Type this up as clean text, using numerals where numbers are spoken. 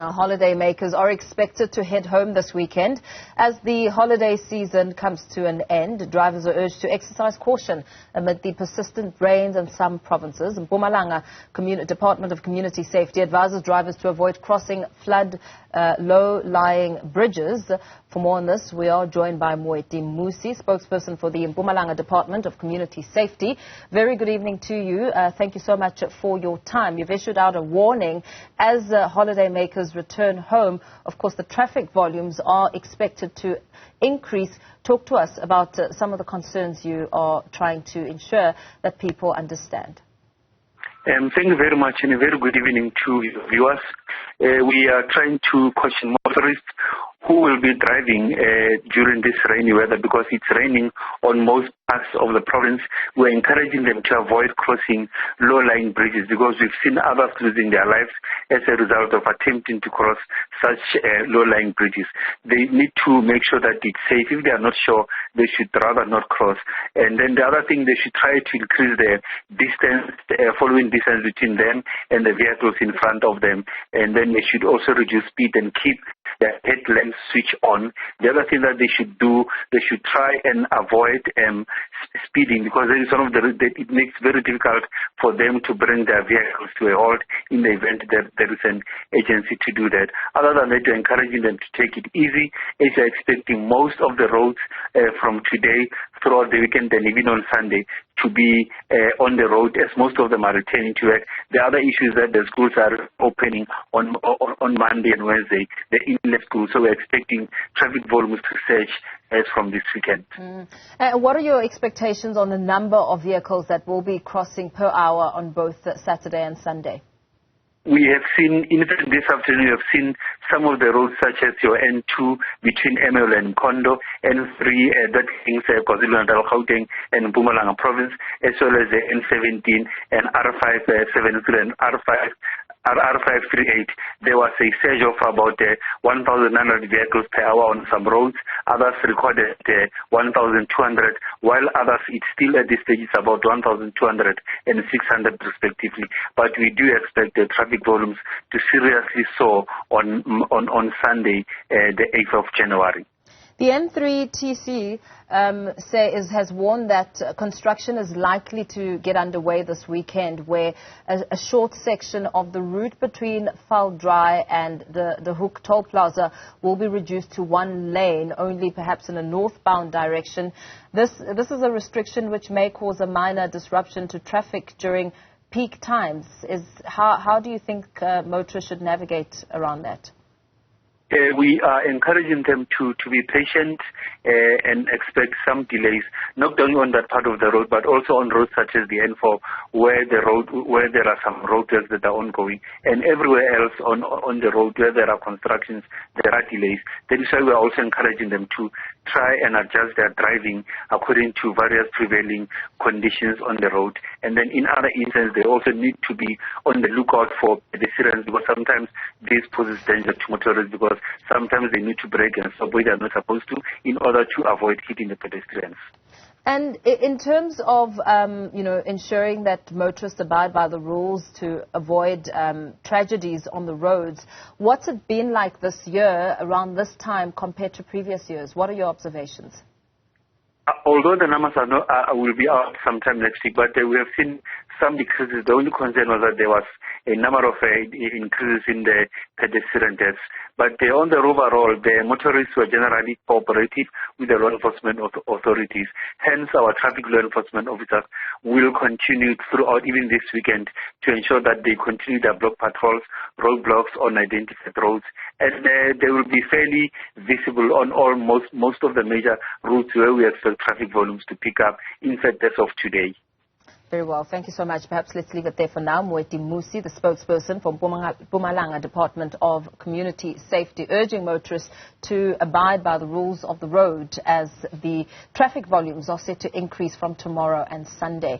Holidaymakers are expected to head home this weekend. As the holiday season comes to an end, drivers are urged to exercise caution amid the persistent rains in some provinces. Mpumalanga Department of Community Safety advises drivers to avoid crossing flood low-lying bridges. For more on this, we are joined by Moeti Mmusi, spokesperson for the Mpumalanga Department of Community Safety. Very good evening to you. Thank you so much for your time. You've issued out a warning as holidaymakers return home. Of course, the traffic volumes are expected to increase. Talk to us about some of the concerns you are trying to ensure that people understand. Thank you very much, and a very good evening to your viewers. We are trying to caution motorists who will be driving during this rainy weather, because it's raining on most parts of the province. We're encouraging them to avoid crossing low-lying bridges, because we've seen others losing their lives as a result of attempting to cross such low-lying bridges. They need to make sure that it's safe. If they are not sure, they should rather not cross. And then the other thing, they should try to increase the distance, following distance between them and the vehicles in front of them. And then they should also reduce speed and keep their headlamps switch on. The other thing that they should do, they should try and avoid speeding, because that is one of it makes it very difficult for them to bring their vehicles to a halt in the event that there is an agency to do that. Other than that, you're encouraging them to take it easy, as you're expecting most of the roads from today throughout the weekend and even on Sunday to be on the road, as most of them are returning to work. The other issue is that the schools are opening on Monday and Wednesday, the inlet schools, so we're expecting traffic volumes to surge as from this weekend. What are your expectations on the number of vehicles that will be crossing per hour on both Saturday and Sunday? We have seen, in fact, this afternoon, we have seen some of the roads such as your N2 between Emel and Kondo, N3 that links KwaZulu-Natal, Gauteng and Mpumalanga province, as well as the N17 and R573 and R538. There was a surge of about 1,900 vehicles per hour on some roads. Others recorded 1,200, while others, it's still at this stage, it's about 1,200 and 600 respectively. But we do expect the traffic volumes to seriously soar on Sunday, the 8th of January. The N3TC has warned that construction is likely to get underway this weekend, where a short section of the route between Valdry and the Hoek Toll Plaza will be reduced to one lane, only perhaps in a northbound direction. This is a restriction which may cause a minor disruption to traffic during peak times. How do you think motorists should navigate around that? We are encouraging them to be patient and expect some delays, not only on that part of the road, but also on roads such as the N4, where there are some roadworks that are ongoing, and everywhere else on the road where there are constructions, there are delays. That is why we are also encouraging them to try and adjust their driving according to various prevailing conditions on the road. And then in other instances, they also need to be on the lookout for pedestrians, because sometimes this poses danger to motorists, because sometimes they need to brake and stop where they are not supposed to in order to avoid hitting the pedestrians. And in terms of, ensuring that motorists abide by the rules to avoid tragedies on the roads, what's it been like this year around this time compared to previous years? What are your observations? Although the numbers will be out sometime next week, but we have seen some decreases. The only concern was that there was a number of increases in the pedestrian deaths. But on the overall, the motorists were generally cooperative with the law enforcement authorities. Hence, our traffic law enforcement officers will continue throughout even this weekend to ensure that they continue their block patrols, roadblocks on identified roads, and they will be fairly visible on most of the major routes where we expect traffic volumes to pick up, in fact, as of today. Very well. Thank you so much. Perhaps let's leave it there for now. Moeti Mmusi, the spokesperson for Mpumalanga Department of Community Safety, urging motorists to abide by the rules of the road as the traffic volumes are set to increase from tomorrow and Sunday.